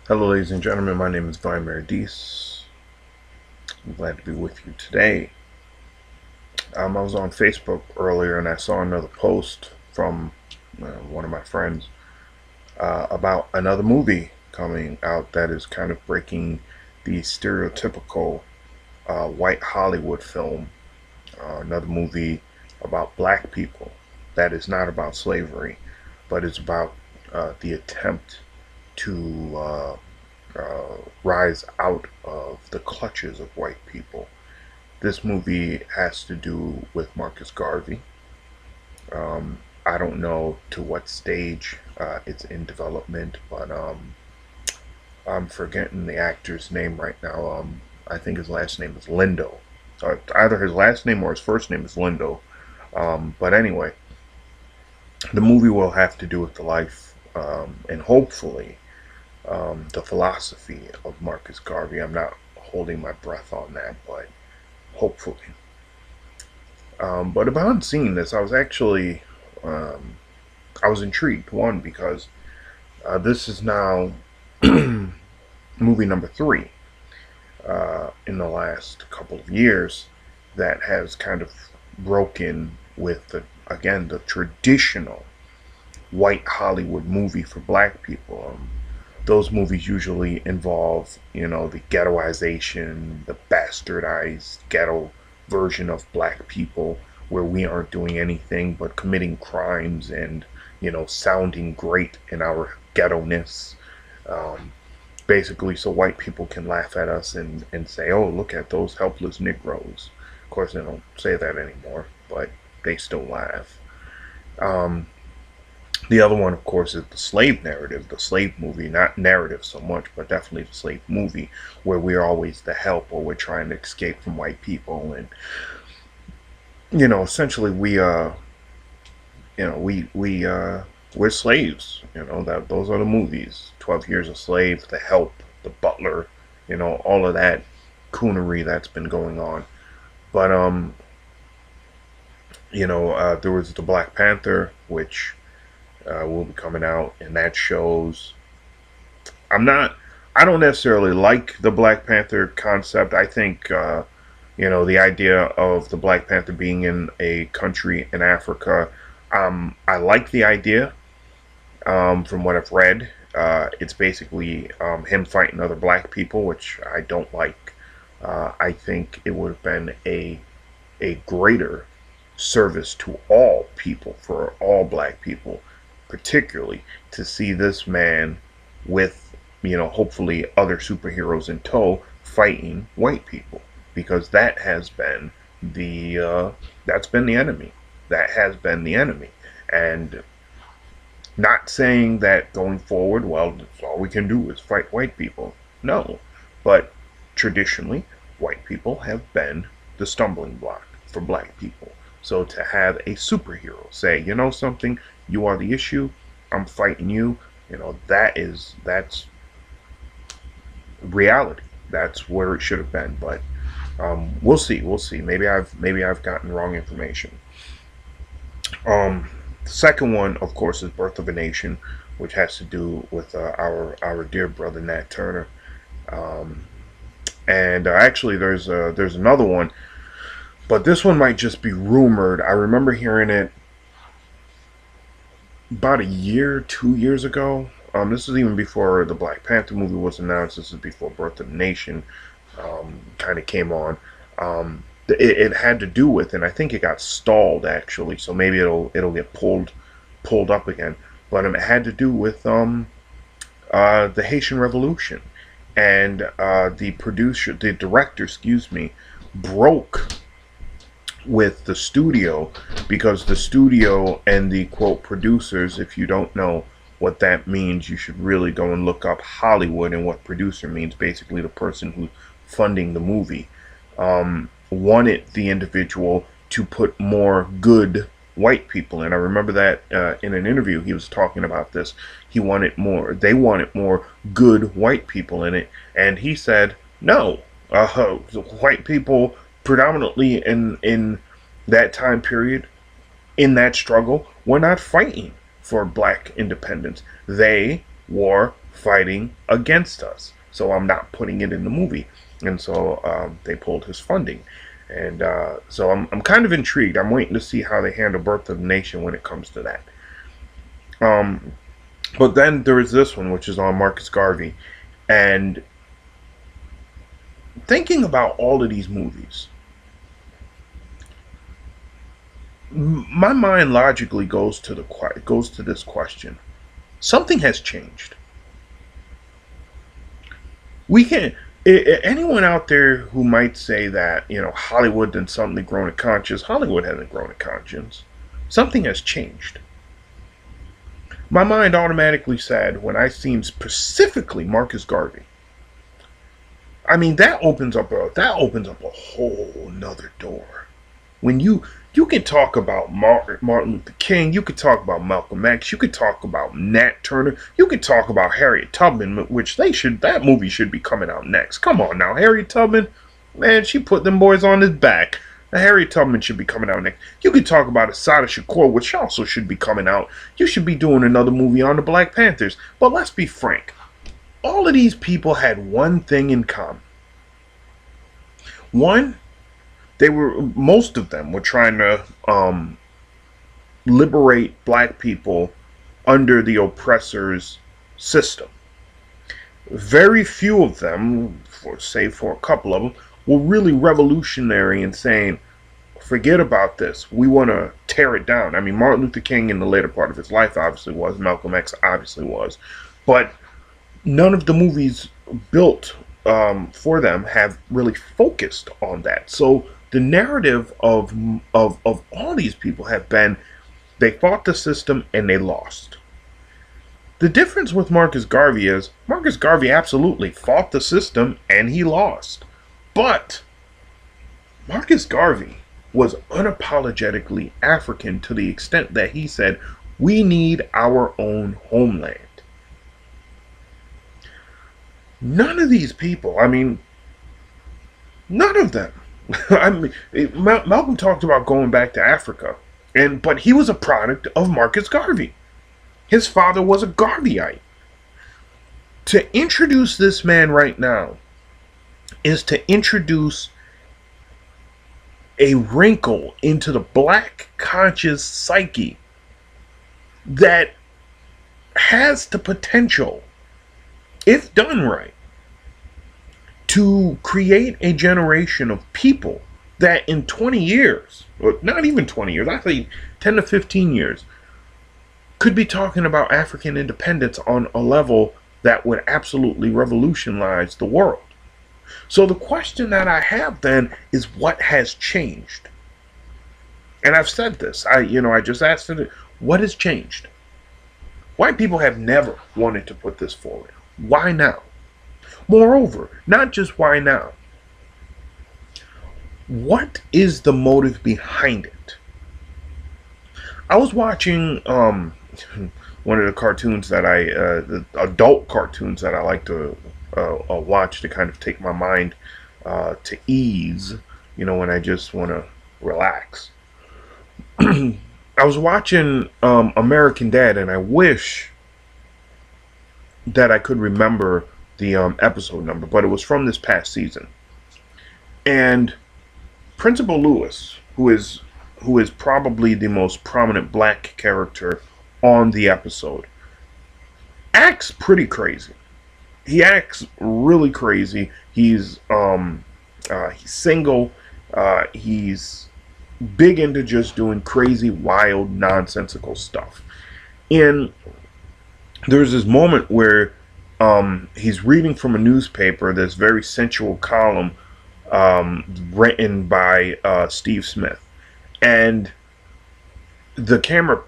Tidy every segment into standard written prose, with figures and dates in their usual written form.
Hello, ladies and gentlemen. My name is Vladimir Dees. I'm glad to be with you today. I was on Facebook earlier and I saw another post from one of my friends about another movie coming out that is kind of breaking the stereotypical white Hollywood film. Another movie about black people that is not about slavery, but it's about the attempt to rise out of the clutches of white people. This movie has to do with Marcus Garvey. I don't know to what stage it's in development, but I'm forgetting the actor's name right now. I think his last name is Lindo. Either his last name or his first name is Lindo. But anyway, the movie will have to do with the life and hopefully the philosophy of Marcus Garvey. I'm not holding my breath on that, but hopefully. But upon seeing this, um, I was intrigued. One, because this is now movie number three in the last couple of years that has kind of broken with the traditional white Hollywood movie for black people. Those movies usually involve, the ghettoization, the bastardized ghetto version of black people, where we aren't doing anything but committing crimes and, sounding great in our ghetto ness. Um, Basically, so white people can laugh at us and say, oh, look at those helpless Negroes. Of course, they don't say that anymore, but they still laugh. Um, the other one, of course, is the slave narrative, the slave movie, not narrative so much, but definitely the slave movie, where we're always the help or we're trying to escape from white people. And, essentially we're slaves. That those are the movies. 12 Years a Slave, The Help, The Butler, all of that coonery that's been going on. But, there was the Black Panther, which will be coming out, and that shows. I'm not. I don't necessarily like the Black Panther concept. I think the idea of the Black Panther being in a country in Africa. I like the idea. From what I've read, it's basically him fighting other black people, which I don't like. I think it would have been a greater service to all people, for all black people, particularly to see this man with, hopefully other superheroes in tow fighting white people, because the that's been the enemy. That has been the enemy, and not saying that going forward, well, that's all we can do is fight white people. No, but traditionally, white people have been the stumbling block for black people. So to have a superhero say, you know something, you are the issue, I'm fighting you, that's reality. That's where it should have been. But we'll see. We'll see. Maybe I've gotten wrong information. The second one, of course, is Birth of a Nation, which has to do with our dear brother Nat Turner. Um, and actually, there's another one, but this one might just be rumored. I remember hearing it about a year, 2 years ago. This is even before the Black Panther movie was announced. This is before Birth of the Nation kind of came on. It had to do with, and I think it got stalled actually. So maybe it'll get pulled up again. But it had to do with the Haitian Revolution, and the director, excuse me, broke with the studio, because the studio and the quote producers, if you don't know what that means, you should really go and look up Hollywood and what producer means. Basically, the person who's funding the movie wanted the individual to put more good white people in. I remember that in an interview he was talking about this. They wanted more good white people in it, and he said no. White people predominantly in that time period, in that struggle, were not fighting for black independence. They war fighting against us. So I'm not putting it in the movie. And so they pulled his funding. And so I'm kind of intrigued. I'm waiting to see how they handle Birth of the Nation when it comes to that. But then there is this one, which is on Marcus Garvey. And thinking about all of these movies, my mind logically goes to this question: something has changed. We can anyone out there who might say that Hollywood did something to grow a conscience. Hollywood hasn't grown a conscience. Something has changed. My mind automatically said when I seen specifically Marcus Garvey. I mean, that opens up a whole nother door. When you can talk about Martin Luther King, you could talk about Malcolm X, you could talk about Nat Turner, you could talk about Harriet Tubman, which that movie should be coming out next. Come on now, Harriet Tubman, man, she put them boys on his back. Harriet Tubman should be coming out next. You could talk about Assata Shakur, which also should be coming out. You should be doing another movie on the Black Panthers. But let's be frank. All of these people had one thing in common. One, most of them were trying to liberate black people under the oppressor's system. Very few of them, save for a couple of them, were really revolutionary in saying, forget about this. We want to tear it down. I mean, Martin Luther King in the later part of his life obviously was. Malcolm X obviously was. But none of the movies built for them have really focused on that. So the narrative of all these people have been, they fought the system and they lost. The difference with Marcus Garvey is Marcus Garvey absolutely fought the system and he lost. But Marcus Garvey was unapologetically African to the extent that he said, we need our own homeland. None of these people, I mean, none of them. I mean, Malcolm talked about going back to Africa, but he was a product of Marcus Garvey. His father was a Garveyite. To introduce this man right now is to introduce a wrinkle into the black conscious psyche that has the potential, if done right, to create a generation of people that in 20 years, or not even 20 years, I think 10 to 15 years, could be talking about African independence on a level that would absolutely revolutionize the world. So the question that I have then is, what has changed? And I've said this. I just asked it. What has changed? White people have never wanted to put this forward. Why now? Moreover, not just why now. What is the motive behind it? I was watching one of the cartoons that the adult cartoons that I like to watch to kind of take my mind to ease, when I just want to relax. I was watching American Dad, and I wish that I could remember the episode number, but it was from this past season. And Principal Lewis, who is probably the most prominent black character on the episode, acts pretty crazy. He acts really crazy. He's single. He's big into just doing crazy, wild, nonsensical stuff. And there's this moment where he's reading from a newspaper, this very sensual column written by Steve Smith. And the camera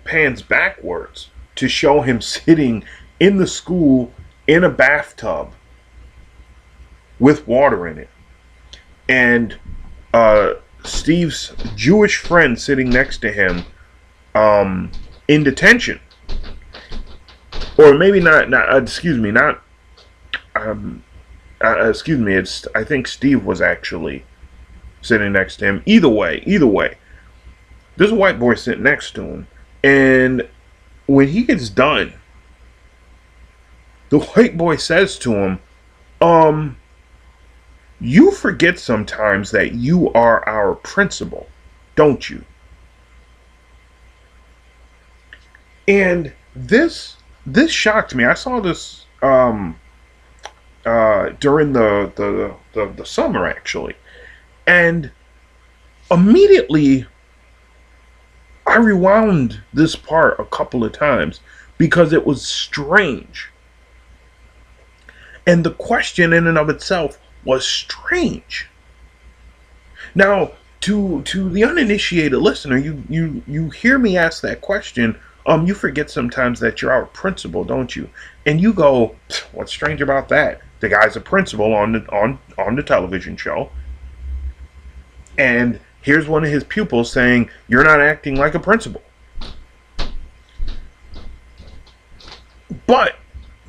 pans backwards to show him sitting in the school in a bathtub with water in it. And Steve's Jewish friend sitting next to him in detention. Or maybe not excuse me, it's, I think Steve was actually sitting next to him. Either way, there's a white boy sitting next to him, and when he gets done, The white boy says to him, um, you forget sometimes that you are our principal, don't you? And this shocked me. I saw this during the summer, actually, and immediately I rewound this part a couple of times because it was strange. And the question in and of itself was strange. Now, to the uninitiated listener, you hear me ask that question. You forget sometimes that you're our principal, don't you? And you go, what's strange about that? The guy's a principal on the television show, and here's one of his pupils saying, "You're not acting like a principal." But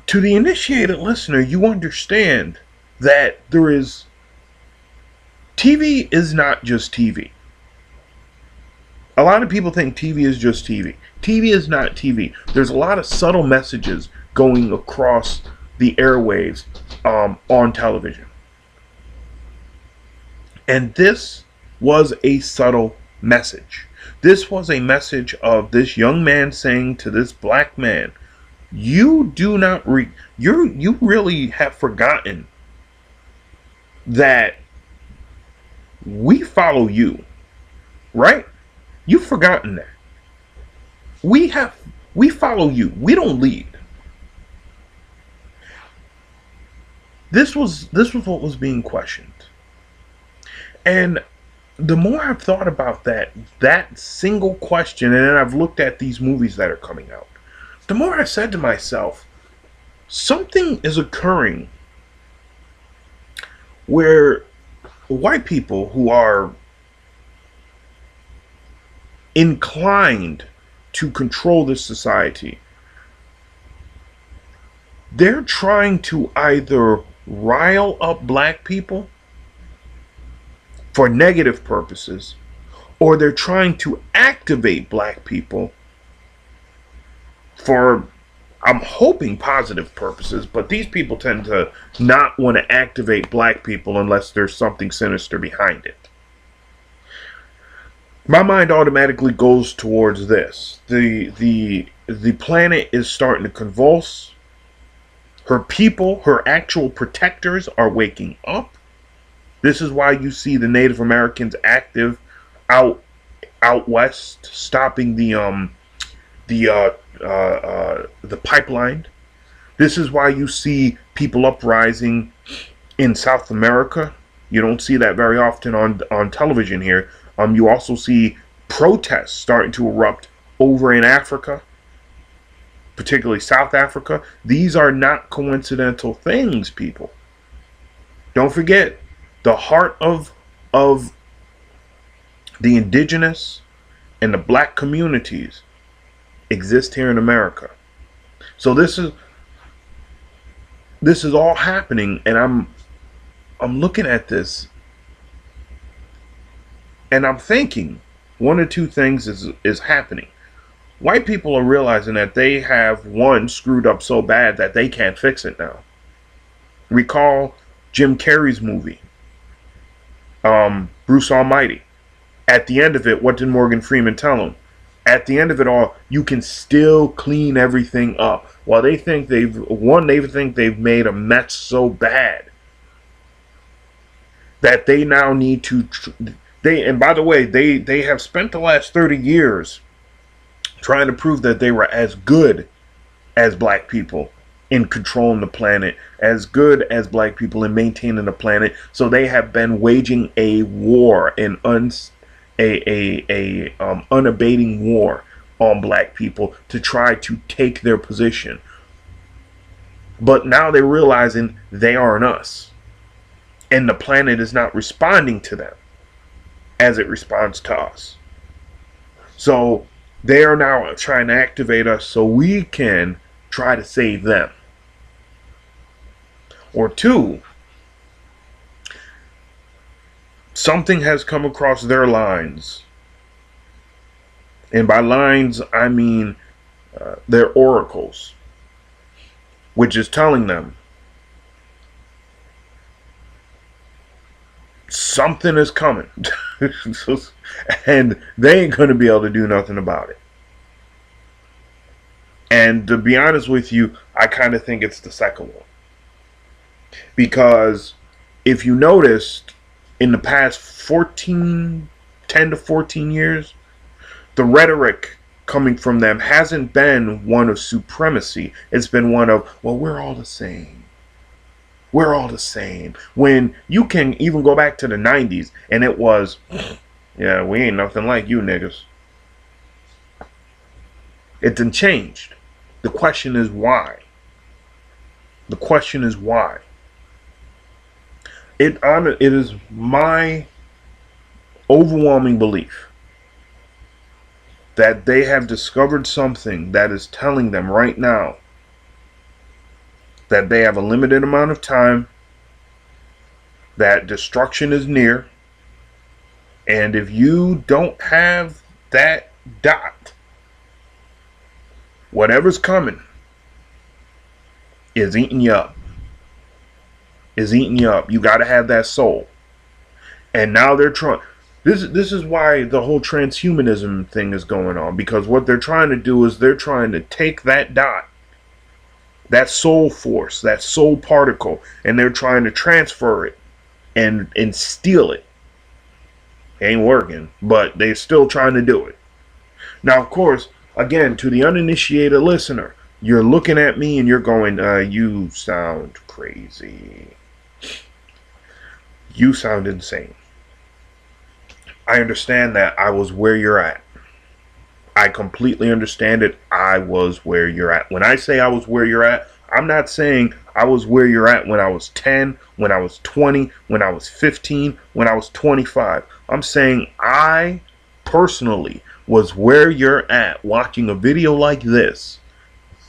to the initiated listener, you understand that TV is not just TV. A lot of people think TV is just TV. TV is not TV. There's a lot of subtle messages going across the airwaves on television. And this was a subtle message. This was a message of this young man saying to this black man, you do not you really have forgotten that we follow you, right? You've forgotten that. We follow you. We don't lead. This was what was being questioned. And the more I've thought about that single question, and then I've looked at these movies that are coming out, the more I've said to myself, something is occurring where white people who are inclined to control this society, they're trying to either rile up black people for negative purposes, or they're trying to activate black people for, I'm hoping, positive purposes. But these people tend to not want to activate black people unless there's something sinister behind it. My mind automatically goes towards this. The planet is starting to convulse. Her people, her actual protectors, are waking up. This is why you see the Native Americans active out west, stopping the pipeline. This is why you see people uprising in South America. You don't see that very often on television here. You also see protests starting to erupt over in Africa, particularly South Africa. These are not coincidental things, people. Don't forget, the heart of the indigenous and the black communities exist here in America. So this is all happening, and I'm looking at this, and I'm thinking one or two things is happening. White people are realizing that they have, one, screwed up so bad that they can't fix it now. Recall Jim Carrey's movie, Bruce Almighty. At the end of it, what did Morgan Freeman tell him? At the end of it all, you can still clean everything up. While they think they've made a mess so bad that they now need to. And by the way, they have spent the last 30 years trying to prove that they were as good as black people in controlling the planet, as good as black people in maintaining the planet. So they have been waging a war, an unabating war on black people to try to take their position. But now they're realizing they aren't us, and the planet is not responding to them as it responds to us. So they are now trying to activate us so we can try to save them. Or two, something has come across their lines. And by lines, I mean their oracles. which is telling them something is coming. And they ain't going to be able to do nothing about it. And to be honest with you, I kind of think it's the second one. Because if you noticed, in the past 10 to 14 years, the rhetoric coming from them hasn't been one of supremacy. It's been one of, well, we're all the same. We're all the same. When you can even go back to the 90s and it was, yeah, we ain't nothing like you niggas. It done changed. The question is why. The question is why. It is my overwhelming belief that they have discovered something that is telling them right now that they have a limited amount of time, that destruction is near, and if you don't have that dot, whatever's coming is eating you up. Is eating you up. You got to have that soul. And now they're trying. This is why the whole transhumanism thing is going on, because what they're trying to do is they're trying to take that dot, that soul force, that soul particle, and they're trying to transfer it and steal it. Ain't working, but they're still trying to do it. Now, of course, again, to the uninitiated listener, you're looking at me and you're going, you sound crazy. You sound insane. I understand that. I was where you're at. I completely understand it. I was where you're at. When I say I was where you're at, I'm not saying I was where you're at when I was 10, when I was 20, when I was 15, when I was 25. I'm saying I personally was where you're at watching a video like this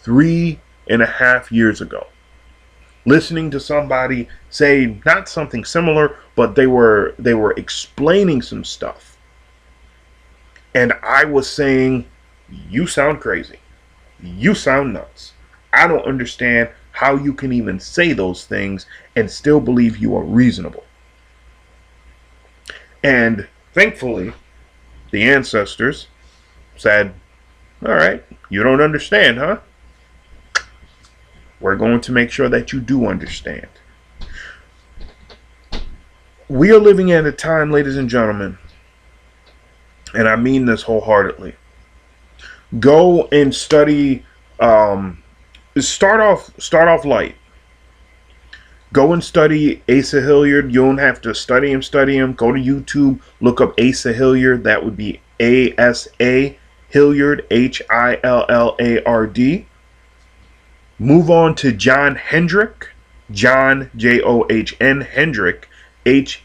3.5 years ago. Listening to somebody say not something similar, but they were explaining some stuff. And I was saying, you sound crazy. You sound nuts. I don't understand how you can even say those things and still believe you are reasonable. And thankfully, the ancestors said, all right, you don't understand, huh? We're going to make sure that you do understand. We are living at a time, ladies and gentlemen, and I mean this wholeheartedly. Go and study. Start off light. Go and study Asa Hilliard. You don't have to study him. Go to YouTube. Look up Asa Hilliard. That would be A-S-A Hilliard, Hillard. Move on to John Hendrick. John, John Hendrick, Hendrik,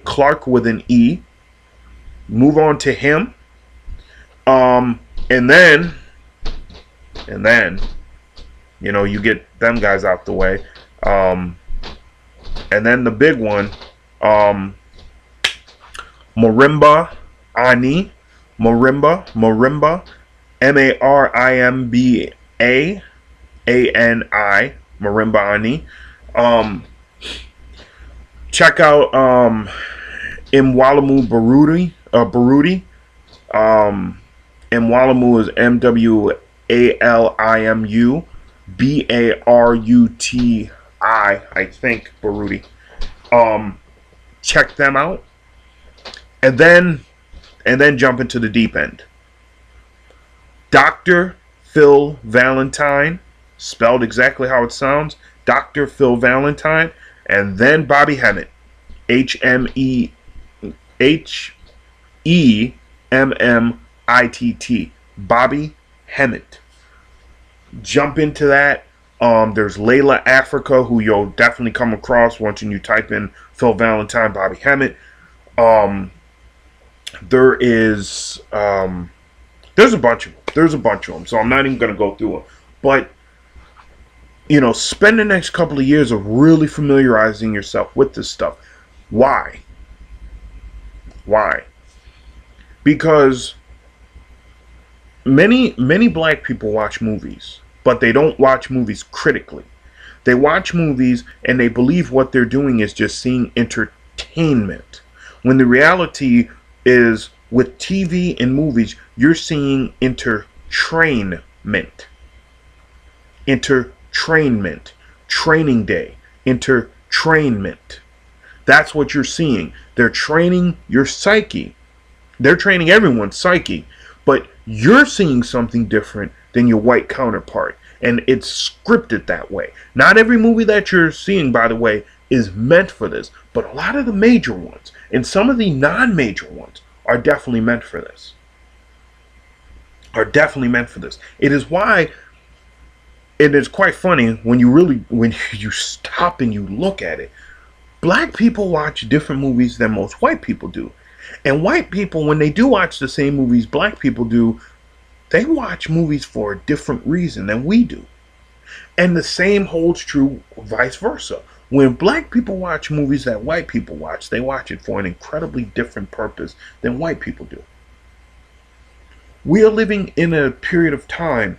Clark with an E. Move on to him. And then, you get them guys out the way. And then the big one, Marimba Ani. Marimba, Marimba Ani. Marimba Ani. Check out Mwalimu Baruti. Mwalimu is Mwalimu Baruti, I think, Baruti. Check them out. And then jump into the deep end. Dr. Phil Valentine, spelled exactly how it sounds, Dr. Phil Valentine, and then Bobby Hemmitt, Hemmitt, Bobby Hemmitt. Jump into that. There's Layla Africa, who you'll definitely come across once you type in Phil Valentine, Bobby Hemmitt. There's a bunch of them. So I'm not even going to go through them. But, spend the next couple of years of really familiarizing yourself with this stuff. Why? Because Many black people watch movies, but they don't watch movies critically. They watch movies and they believe what they're doing is just seeing entertainment. When the reality is, with TV and movies, you're seeing entertainment. Entertainment. Training day. Entertainment. That's what you're seeing. They're training your psyche. They're training everyone's psyche. But you're seeing something different than your white counterpart. And it's scripted that way. Not every movie that you're seeing, by the way, is meant for this. But a lot of the major ones and some of the non-major ones are definitely meant for this. Are definitely meant for this. It is why it is quite funny when you stop and you look at it. Black people watch different movies than most white people do. And white people, when they do watch the same movies black people do, they watch movies for a different reason than we do. And the same holds true vice versa. When black people watch movies that white people watch, they watch it for an incredibly different purpose than white people do. We are living in a period of time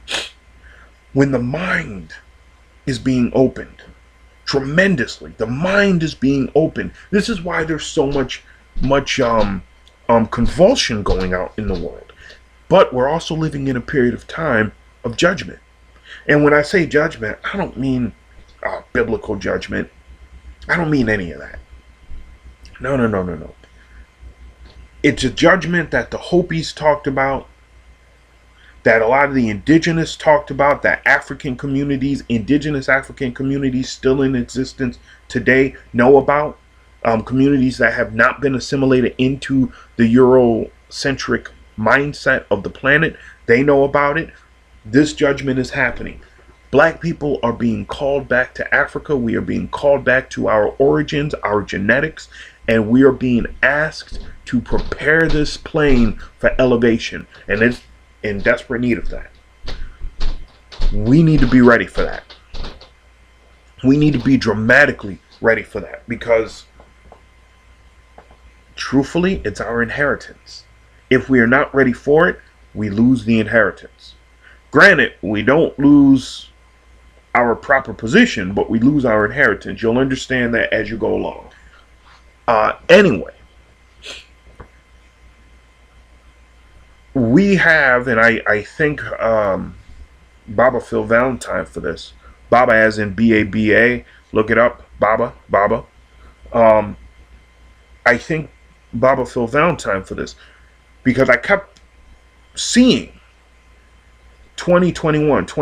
when the mind is being opened tremendously. The mind is being opened. This is why there's so much convulsion going out in the world. But we're also living in a period of time of judgment. And when I say judgment, I don't mean biblical judgment. I don't mean any of that. No. It's a judgment that the Hopis talked about, that a lot of the indigenous talked about, that indigenous African communities still in existence today know about, communities that have not been assimilated into the Eurocentric mindset of the planet, they know about it. This judgment is happening. Black people are being called back to Africa. We are being called back to our origins, our genetics, and we are being asked to prepare this plane for elevation. And it's in desperate need of that. We need to be ready for that. We need to be dramatically ready for that, because truthfully, it's our inheritance. If we are not ready for it, we lose the inheritance. Granted, we don't lose our proper position, but we lose our inheritance. You'll understand that as you go along. Anyway, we have, and I thank Baba Phil Valentine for this. Baba as in B-A-B-A. Look it up. Baba. I thank Baba Phil Valentine for this, because I kept seeing 2021, the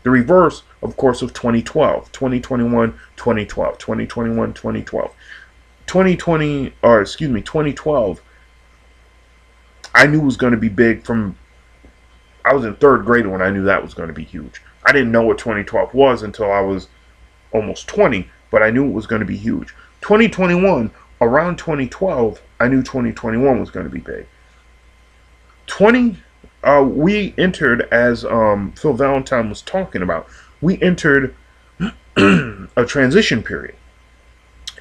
reverse, of course, of 2012. 2021, 2012. I knew it was going to be big I was in third grade when I knew that was going to be huge. I didn't know what 2012 was until I was almost 20, but I knew it was going to be huge. 2021, around 2012, I knew 2021 was going to be big. We entered, as Phil Valentine was talking about, we entered a transition period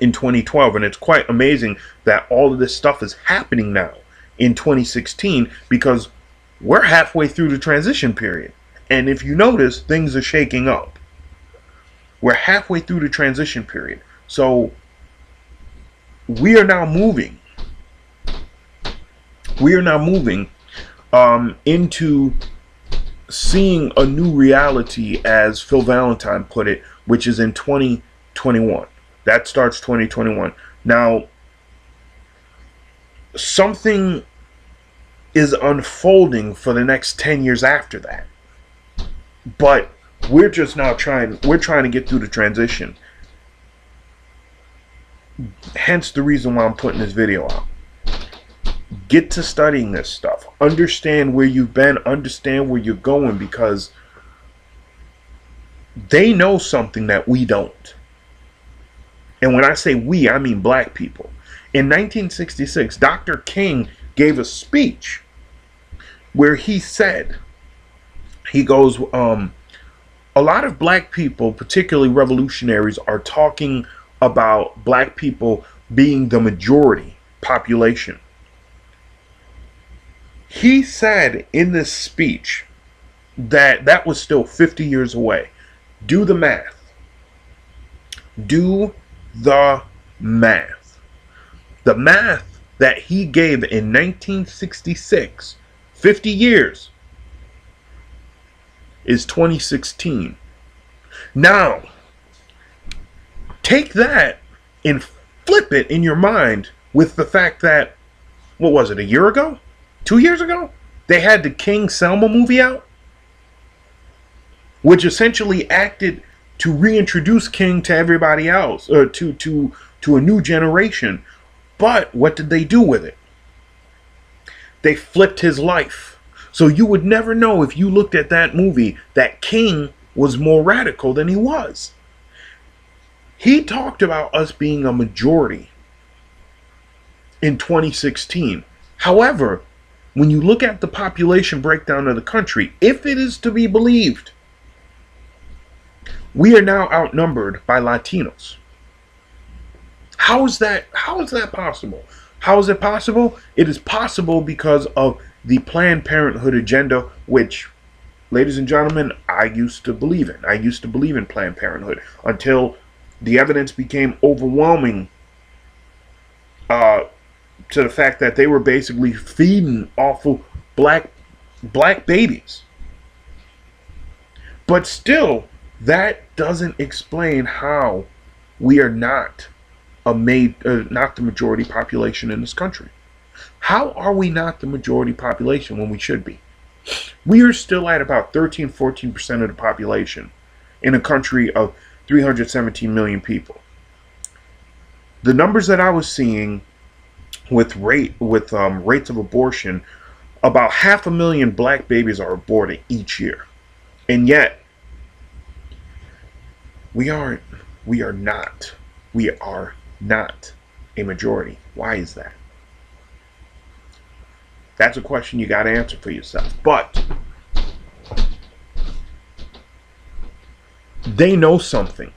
in 2012, and it's quite amazing that all of this stuff is happening now in 2016, because we're halfway through the transition period. And if you notice, things are shaking up. We're halfway through the transition period. So we are now moving. Into seeing a new reality, as Phil Valentine put it, which is in 2021. That starts 2021. Now, something is unfolding for the next 10 years after that. But we're just now trying to get through the transition. Hence the reason why I'm putting this video out. Get to studying this stuff. Understand where you've been. Understand where you're going, because they know something that we don't. And when I say we, I mean black people. In 1966, Dr. King gave a speech where he said, he goes, a lot of black people, particularly revolutionaries, are talking about black people being the majority population. He said in this speech that that was still 50 years away. Do the math. Do the math. The math that he gave in 1966, 50 years, is 2016. Now, take that and flip it in your mind with the fact that, what was it, a year ago? 2 years ago? They had the King Selma movie out, which essentially acted to reintroduce King to everybody else, or to a new generation. But what did they do with it? They flipped his life. So you would never know if you looked at that movie that King was more radical than he was. He talked about us being a majority in 2016. However, when you look at the population breakdown of the country, if it is to be believed, we are now outnumbered by Latinos. How is that possible? How is it possible? It is possible because of the Planned Parenthood agenda, which, ladies and gentlemen, I used to believe in. I used to believe in Planned Parenthood until the evidence became overwhelming to the fact that they were basically feeding awful black babies. But still, that doesn't explain how we are not not the majority population in this country. How are we not the majority population when we should be? We are still at about 13-14% of the population in a country of 317 million people. The numbers that I was seeing with rates of abortion, about 500,000 black babies are aborted each year, and yet we are not a majority. Why is that? That's a question you got to answer for yourself. But they know something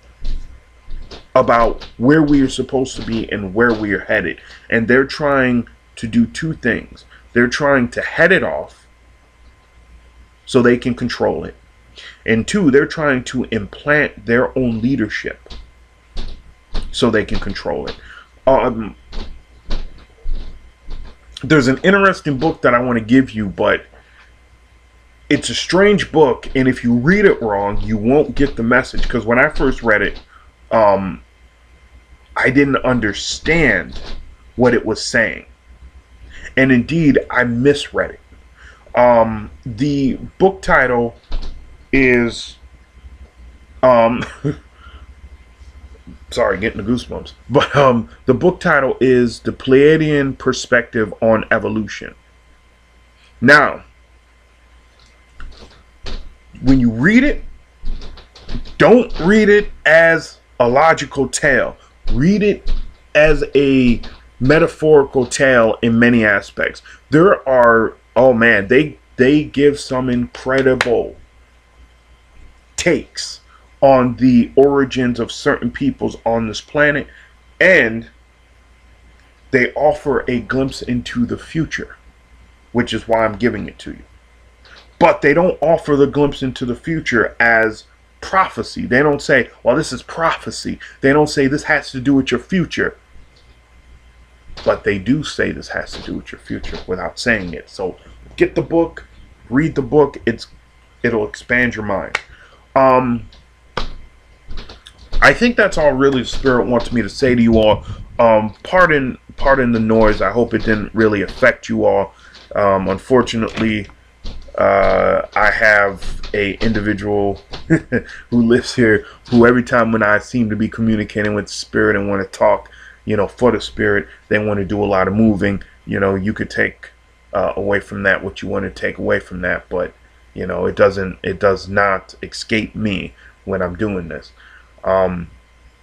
about where we are supposed to be and where we are headed. And they're trying to do two things. They're trying to head it off so they can control it. And two, they're trying to implant their own leadership so they can control it. There's an interesting book that I want to give you, but it's a strange book, and if you read it wrong, you won't get the message. Because when I first read it, I didn't understand what it was saying. And indeed, I misread it. The book title is... sorry, getting the goosebumps. But the book title is The Pleiadian Perspective on Evolution. Now, when you read it, don't read it as a logical tale. Read it as a metaphorical tale in many aspects. There are, oh man, they give some incredible takes on the origins of certain peoples on this planet, and they offer a glimpse into the future, which is why I'm giving it to you. But they don't offer the glimpse into the future as prophecy. They don't say, well, this is prophecy. They don't say this has to do with your future. But they do say this has to do with your future without saying it. So get the book, read the book. It'll expand your mind. I think that's all really Spirit wants me to say to you all. Pardon the noise. I hope it didn't really affect you all. Unfortunately, I have a individual who lives here who every time when I seem to be communicating with Spirit and want to talk, for the Spirit, they want to do a lot of moving. You could take away from that what you want to take away from that, but it does not escape me when I'm doing this.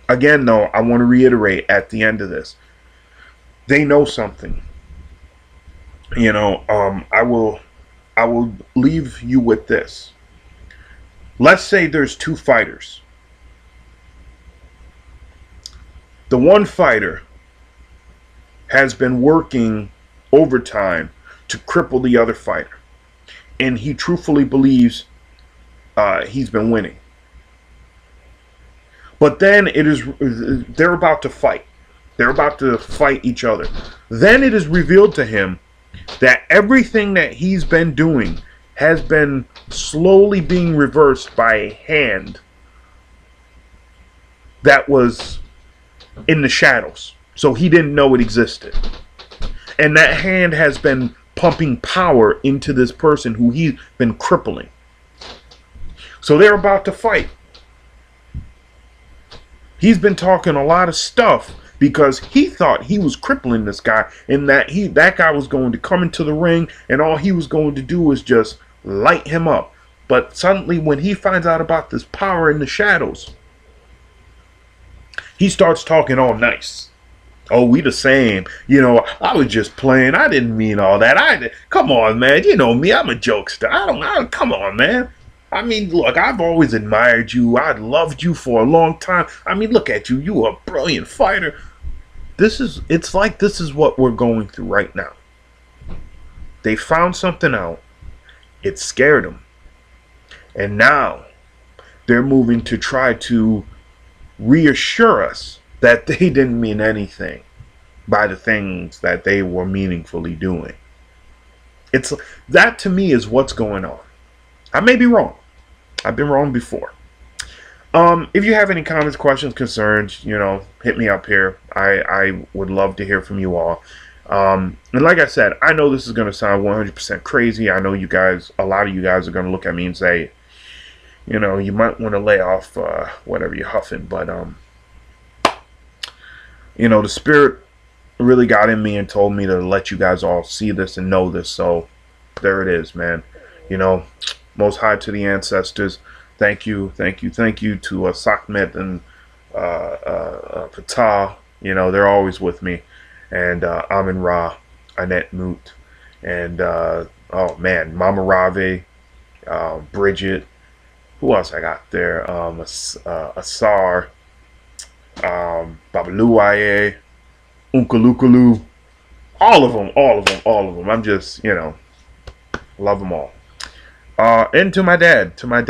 Again, though, I want to reiterate at the end of this, they know something. I will leave you with this. Let's say there's two fighters. The one fighter has been working overtime to cripple the other fighter. And he truthfully believes he's been winning. But then they're about to fight. They're about to fight each other. Then it is revealed to him that everything that he's been doing has been slowly being reversed by a hand that was in the shadows. So he didn't know it existed. And that hand has been pumping power into this person who he's been crippling. So they're about to fight. He's been talking a lot of stuff because he thought he was crippling this guy, and that guy was going to come into the ring and all he was going to do was just light him up. But suddenly when he finds out about this power in the shadows, he starts talking all nice. Oh, we the same. I was just playing. I didn't mean all that. Come on, man. You know me. I'm a jokester. Come on, man. I mean, look, I've always admired you. I loved you for a long time. I mean, look at you. You are a brilliant fighter. It's like this is what we're going through right now. They found something out. It scared them. And now they're moving to try to reassure us that they didn't mean anything by the things that they were meaningfully doing. That to me is what's going on. I may be wrong. I've been wrong before. If you have any comments, questions, concerns, hit me up here. I would love to hear from you all. And like I said, I know this is going to sound 100% crazy. I know a lot of you guys are going to look at me and say, you might want to lay off whatever you're huffing. But, the Spirit really got in me and told me to let you guys all see this and know this. So there it is, man. Most high to the ancestors. Thank you to Sakmet and Fatah. They're always with me. And Amin Ra, Annette Moot, and Mama Rave, Bridget. Who else I got there? Asar, Babaluaye, Unkalukulu. All of them. I'm just, love them all. And to my dad, to my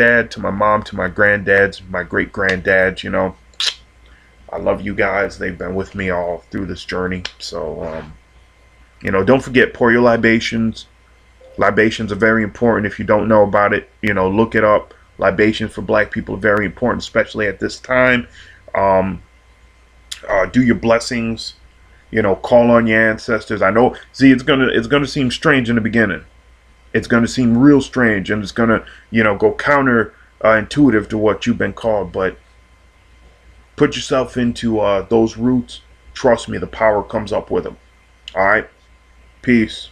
mom, to my granddads, my great granddads, I love you guys. They've been with me all through this journey. So, don't forget, pour your libations. Libations are very important. If you don't know about it, look it up. Libations for black people are very important, especially at this time. Do your blessings. Call on your ancestors. I know, it's gonna seem strange in the beginning. It's going to seem real strange, and it's going to, go counter intuitive to what you've been called. But put yourself into those roots. Trust me, the power comes up with them. All right? Peace.